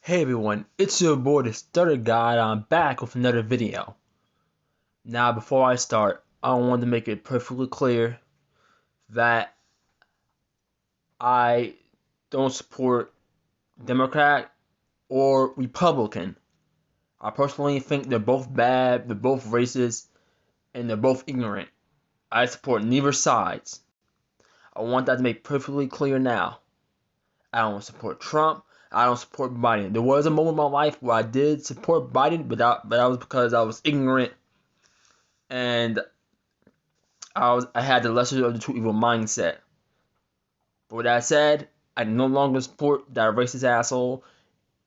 Hey everyone, it's your boy the Stutter Guy. I'm back with another video. Now before I start, I want to make it perfectly clear that I don't support Democrat or Republican. I personally think they're both bad, they're both racist, and they're both ignorant. I support neither sides. I want that to make perfectly clear now. I don't support Trump. I don't support Biden. There was a moment in my life where I did support Biden, but that was because I was ignorant and I had the lesser of the two evil mindset. But with that said, I no longer support that racist asshole,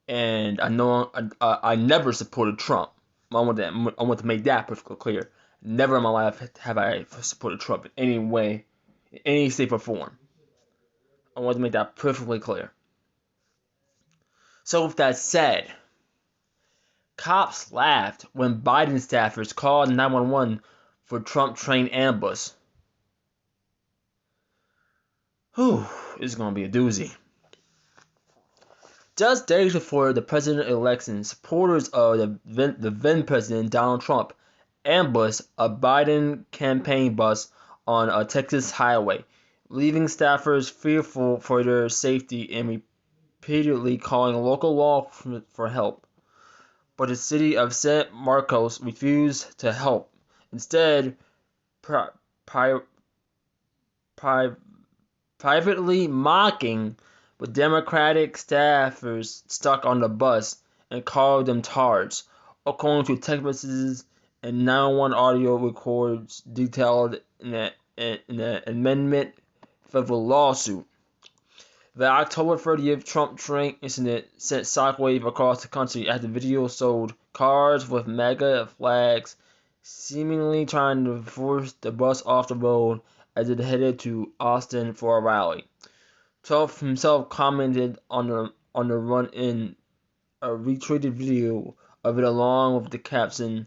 and I never supported Trump. I want to make that perfectly clear. Never in my life have I supported Trump in any way, in any shape or form. I want to make that perfectly clear. So with that said, cops laughed when Biden staffers called 911 for Trump train ambush. Whew, this is gonna be a doozy. Just days before the presidential election, supporters of the then President Donald Trump ambushed a Biden campaign bus on a Texas highway, leaving staffers fearful for their safety and repeatedly calling local law for help. But the city of San Marcos refused to help, instead pri- pri- pri- privately mocking with Democratic staffers stuck on the bus and called them tards, according to text messages and 911 audio records detailed in the amendment federal lawsuit. The October 30th Trump train incident sent shockwave across the country as the video showed cars with MAGA flags seemingly trying to force the bus off the road as it headed to Austin for a rally. Trump himself commented on the run in a retweeted video of it along with the caption,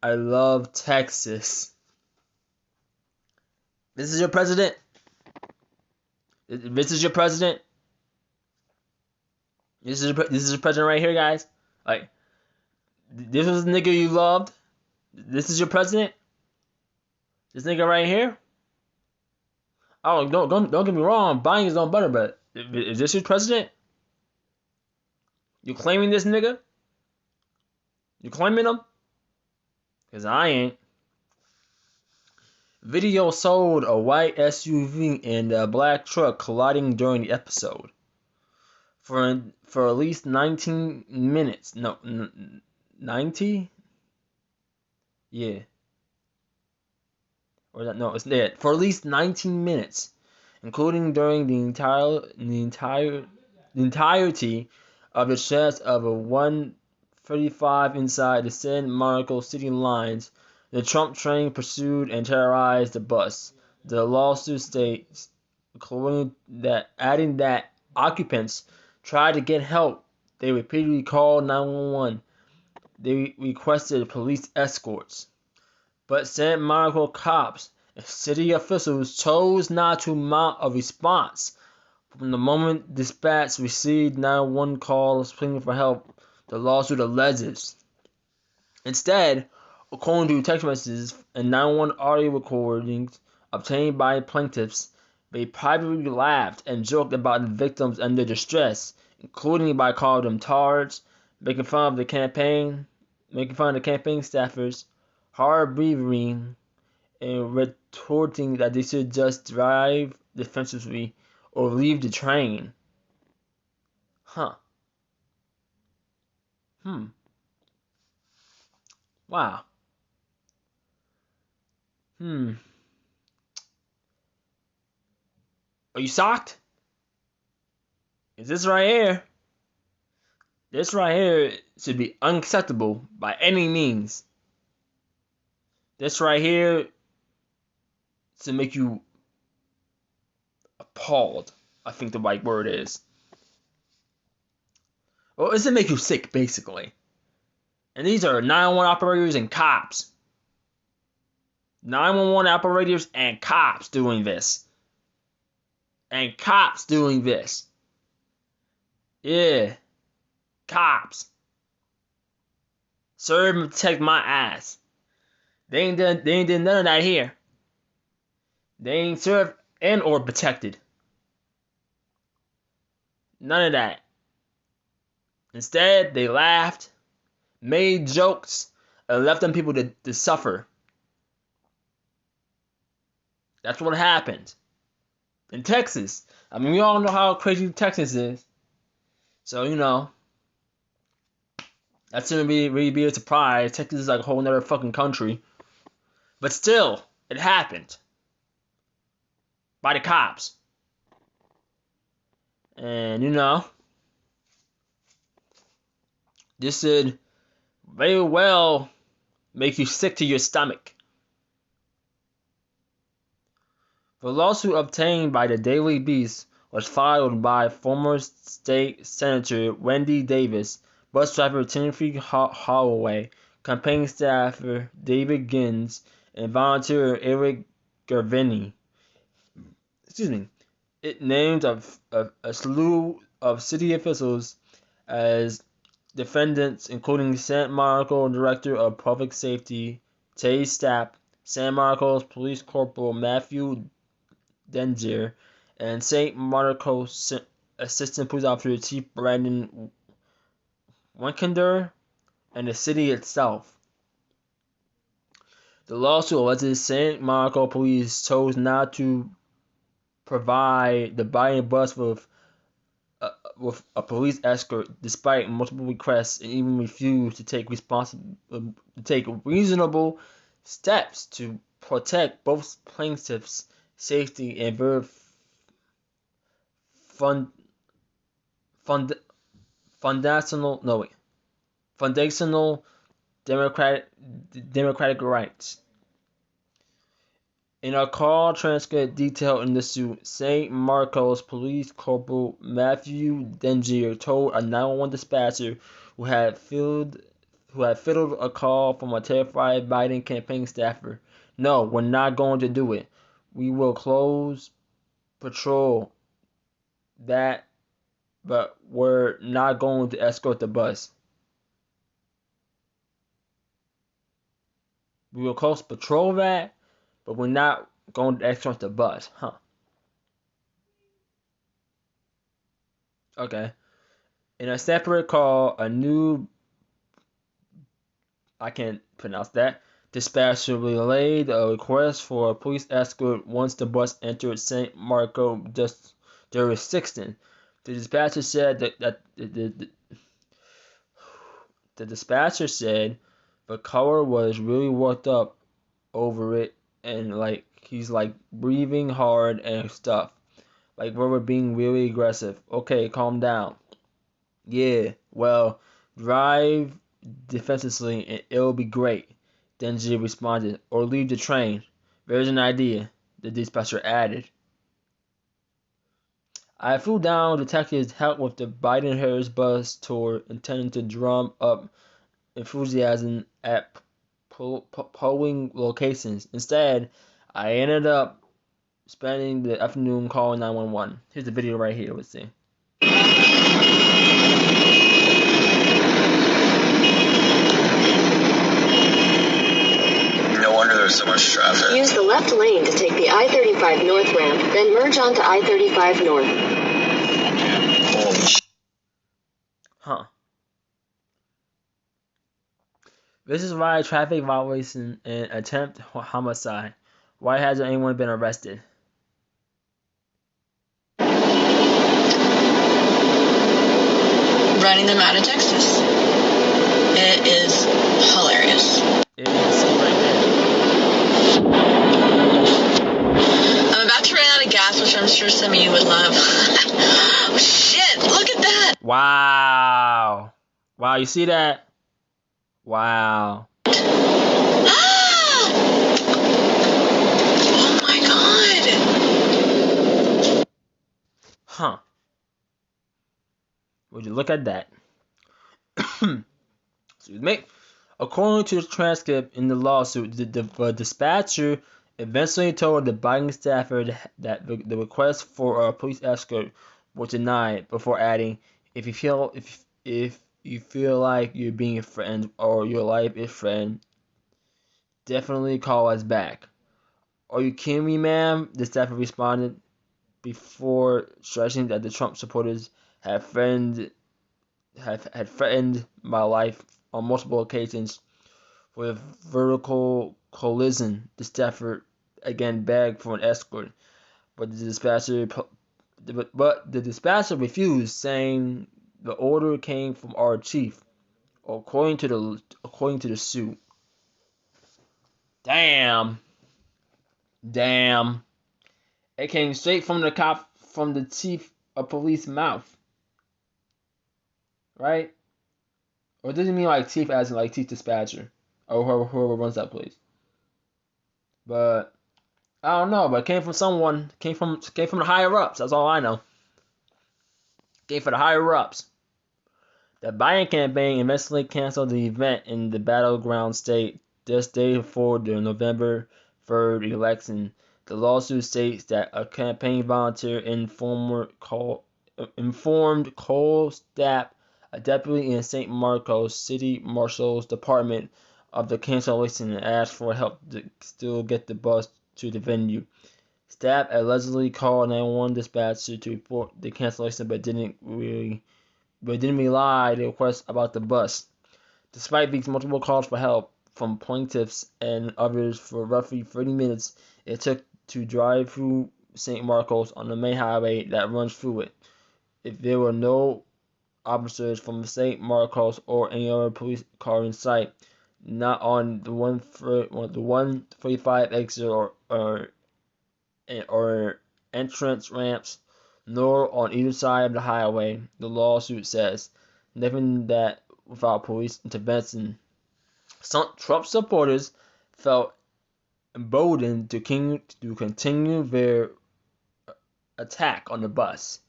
"I love Texas." This is your president? This is your president? This is your president right here, guys? Like, this was the nigga you loved? This is your president? This nigga right here? Oh, don't get me wrong, Biden is on butter, but is this your president? You claiming this nigga? You claiming him? Cause I ain't. Video showed a white SUV and a black truck colliding during the episode. For at least 19 minutes. No, 90? Yeah. Or that no, it's dead. For at least 19 minutes, including during the entirety of the stretch of a 135 inside the San Marcos city lines. The Trump train pursued and terrorized the bus. The lawsuit states, adding that occupants tried to get help. They repeatedly called 911. They requested police escorts. But San Marcos cops and city officials chose not to mount a response. From the moment dispatch received 911 calls pleading for help, the lawsuit alleges. Instead, according to text messages and 911 audio recordings obtained by plaintiffs, they privately laughed and joked about the victims and their distress, including by calling them tards, making fun of the campaign staffers, hard breathing, and retorting that they should just drive defensively or leave the train. Huh. Wow. Are you shocked? Is this right here should be unacceptable by any means. This right here should make you appalled, I think the right word is. Well, it should make you sick, basically. And these are 911 operators and cops. 911 operators and cops doing this. Yeah. Cops. Serve and protect my ass. They ain't done none of that here. They ain't served and or protected. None of that. Instead, they laughed, made jokes, and left them people to suffer. That's what happened. In Texas. I mean, we all know how crazy Texas is. So, you know, that shouldn't really be a surprise. Texas is like a whole nother fucking country. But still, it happened. By the cops. And, you know, this should very well make you sick to your stomach. The lawsuit obtained by the Daily Beast was filed by former state senator Wendy Davis, bus driver Timothy Holloway, campaign staffer David Gins, and volunteer Eric Garvini. It named a slew of city officials as defendants, including San Marcos Director of Public Safety Tay Stapp, San Marcos Police Corporal Matthew Denzier, and St. Marcos Assistant Police Officer Chief Brandon Winkender, and the city itself. The lawsuit alleges St. Marcos Police chose not to provide the Biden bus with a police escort despite multiple requests, and even refused to take reasonable steps to protect both plaintiffs' safety and very foundational democratic rights. In a call transcript detailed in the suit, St. Marcos Police Corporal Matthew Denzier told a 911 dispatcher who had fiddled a call from a terrified Biden campaign staffer, "No, we're not going to do it. We will close patrol that, but we're not going to escort the bus. We will close patrol that, but we're not going to escort the bus." Huh. Okay. In a separate call, I can't pronounce that, dispatcher relayed a request for a police escort once the bus entered St. Marco jurisdiction. The dispatcher said that the dispatcher said the caller was really worked up over it, and like he's like breathing hard and stuff. Like we were being really aggressive. Okay, calm down. Yeah, well, drive defensively and it'll be great. Denji responded. Or leave the train. There's an idea, the dispatcher added. I flew down detectives' help with the Biden-Harris bus tour, intending to drum up enthusiasm at polling locations. Instead, I ended up spending the afternoon calling 911. Here's the video right here. Let's see. No wonder there's so much traffic. Use the left lane to take the I-35 North ramp, then merge onto I-35 North. Holy shit. Huh. This is why traffic violation and attempt homicide. Why hasn't anyone been arrested? Running them out of Texas. It is hilarious. It is right there. I'm about to run out of gas, which I'm sure some of you would love. Oh, shit, look at that. Wow. Wow, you see that? Wow. Oh my god. Huh. Would you look at that? Excuse me. According to the transcript in the lawsuit, the dispatcher eventually told the Biden staffer that the request for a police escort was denied, before adding, if you feel like you're being threatened or your life is threatened, definitely call us back. Are you kidding me, ma'am? The staffer responded before stressing that the Trump supporters had threatened my life on multiple occasions with vertical collision. The staffer again begged for an escort, but the dispatcher refused, saying the order came from our chief, according to the suit. Damn, damn! It came straight from the chief of police mouth, right? Or does it mean like chief as in like chief dispatcher or whoever runs that place? But I don't know. But it came from someone. Came from the higher ups. That's all I know. Came from the higher ups. The Biden campaign eventually canceled the event in the battleground state just days before the November 3rd election. The lawsuit states that a campaign volunteer informed Cole Stapp, a deputy in St. Marcos City Marshal's Department, of the cancellation and asked for help to still get the bus to the venue. Stapp allegedly called 911 dispatcher to report the cancellation but didn't rely the request about the bus. Despite these multiple calls for help from plaintiffs and others for roughly 30 minutes it took to drive through St. Marcos on the main highway that runs through it, if there were no officers from St. Marcos or any other police car in sight, not on the 145 exit or entrance ramps, nor on either side of the highway, the lawsuit says. Nothing that without police intervention. Some Trump supporters felt emboldened to continue their attack on the bus.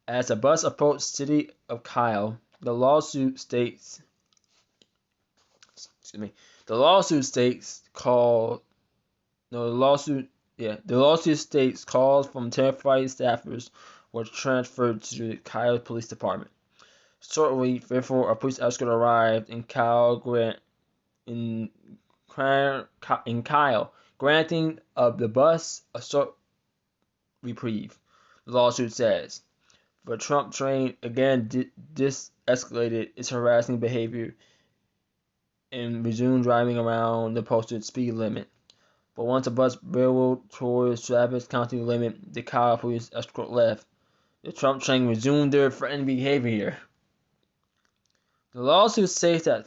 As the bus approached city of Kyle, the lawsuit states the lawsuit states calls from terrified staffers were transferred to the Kyle Police Department. Shortly before a police escort arrived in Kyle, granting of the bus a short reprieve. The lawsuit says the Trump train again escalated its harassing behavior and resumed driving around the posted speed limit. But once the bus barreled towards Travis County limit, the Kyle police escort left. The Trump train resumed their threatening behavior. The lawsuit states that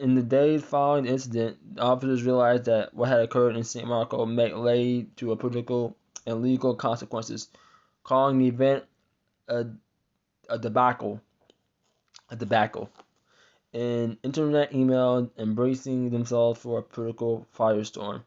in the days following the incident, the officers realized that what had occurred in St. Marco may lead to political and legal consequences, calling the event a debacle. An internet email embracing themselves for a political firestorm.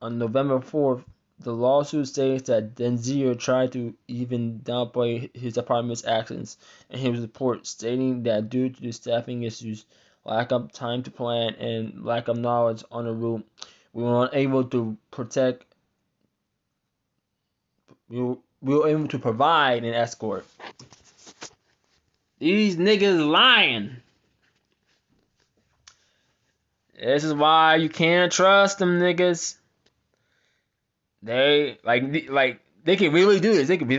On November 4th, the lawsuit states that Denzier tried to even downplay his department's actions in his report, stating that due to the staffing issues, lack of time to plan, and lack of knowledge on the route, we were unable to provide an escort. These niggas lying. This is why you can't trust them niggas. They they can really do this. They can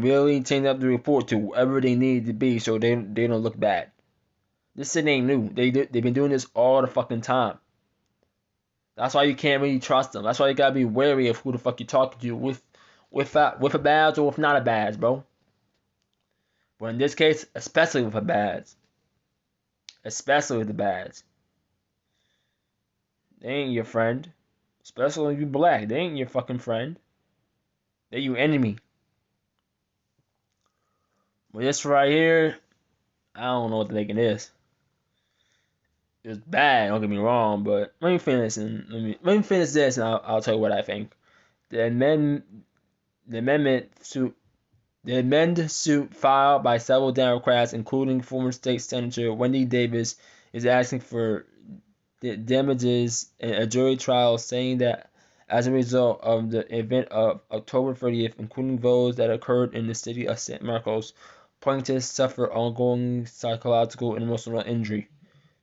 really change up the report to whatever they need to be so they don't look bad. This shit ain't new. They've been doing this all the fucking time. That's why you can't really trust them. That's why you gotta be wary of who the fuck you talking to with a badge or with not a badge, bro. But in this case, especially with a badge. Especially with the badge. They ain't your friend. Especially if you black. They ain't your fucking friend. They're your enemy. But this right here, I don't know what the thinking is. It's bad, don't get me wrong, but let me finish this and I'll tell you what I think. The amendment suit filed by several Democrats, including former state senator Wendy Davis, is asking for damages in a jury trial, saying that as a result of the event of October 30th, including those that occurred in the city of St. Marcos, Plaintiffs suffer ongoing psychological and emotional injury.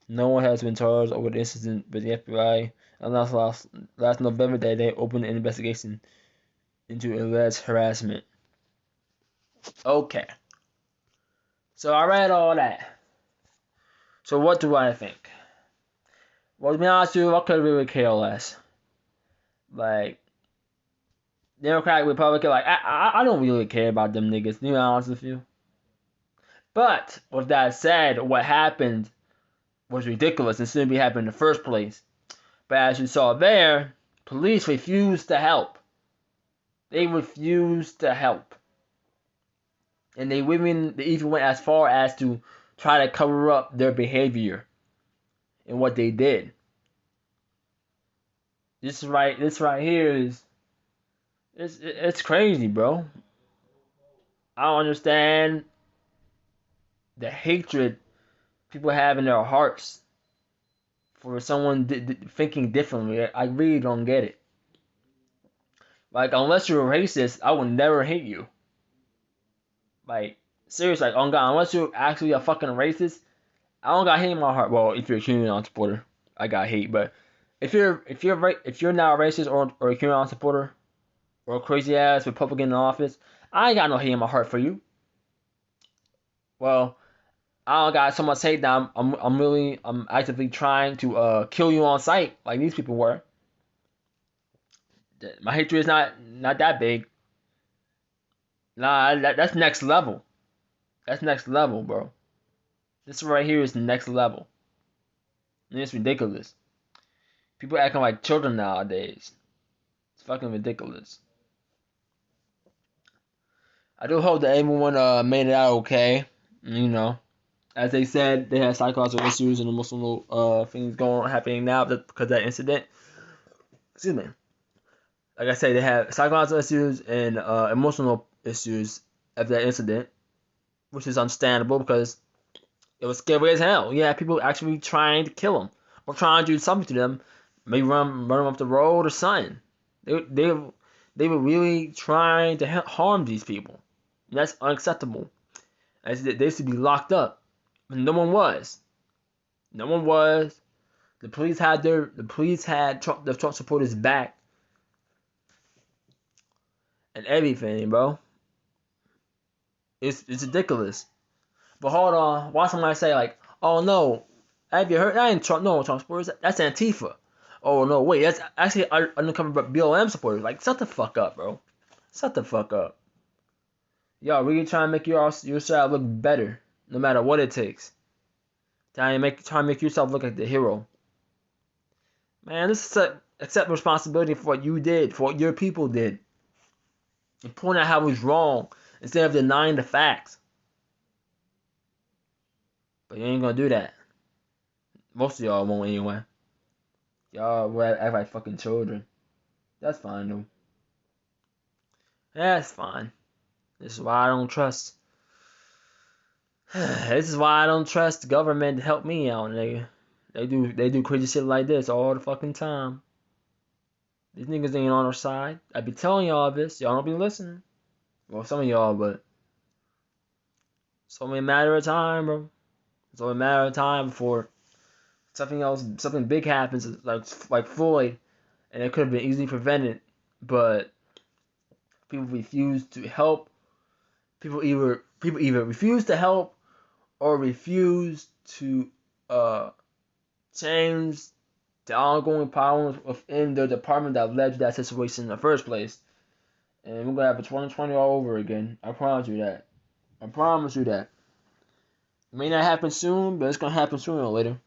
No one has been charged over the incident, but the FBI announced last November that they opened an investigation into alleged harassment. Okay. So I read all that. So what do I think? Well, to be honest with you, I could really care less. Like, Democrat, Republican, like, I don't really care about them niggas, to be honest with you. But, with that said, what happened was ridiculous and shouldn't be happening in the first place. But as you saw there, police refused to help. They refused to help. And they even went as far as to try to cover up their behavior and what they did. This right here is it's crazy, bro. I don't understand the hatred people have in their hearts for someone thinking differently. I really don't get it. Like, unless you're a racist, I would never hate you. Like, seriously, like, on God, unless you're actually a fucking racist, I don't got hate in my heart. Well, if you're a QAnon supporter, I got hate. But if you're not a racist or a QAnon supporter or a crazy ass Republican in office, I ain't got no hate in my heart for you. Well, I don't got so much hate that I'm actively trying to kill you on sight like these people were. My hatred is not that big. Nah, that's next level. That's next level, bro. This right here is the next level. And it's ridiculous. People acting like children nowadays. It's fucking ridiculous. I do hope that everyone made it out okay. You know, as they said, they had psychological issues and emotional things happening now because of that incident. Excuse me. Like I said, they had psychological issues and emotional issues after that incident, which is understandable because it was scary as hell. Yeah, people actually trying to kill them or trying to do something to them, maybe run them off the road or something. They were really trying to harm these people. And that's unacceptable. They should be locked up. But no one was. No one was. The police had the Trump supporters back and everything, bro. It's ridiculous. But hold on, why somebody say like, oh no, have you heard? That ain't Trump, no Trump supporters. That's Antifa. Oh no, wait, that's actually undercover BLM supporters. Like, shut the fuck up, bro. Shut the fuck up. Y'all really trying to make yourself look better, no matter what it takes. Trying to make yourself look like the hero. Man, this is accept responsibility for what you did, for what your people did, and point out how it was wrong instead of denying the facts. But you ain't gonna do that. Most of y'all won't anyway. Y'all will act like fucking children. That's fine though. That's fine. This is why I don't trust. This is why I don't trust the government to help me out, nigga. They do crazy shit like this all the fucking time. These niggas ain't on our side. I be telling y'all this. Y'all don't be listening. Well, some of y'all, but it's only a matter of time, bro. It's only a matter of time before something big happens, like Floyd, and it could have been easily prevented, but people refuse to help. People either refuse to help or refuse to change the ongoing problems within the department that led to that situation in the first place. And we're gonna have a 2020 all over again. I promise you that. I promise you that. It may not happen soon, but it's gonna happen sooner or later.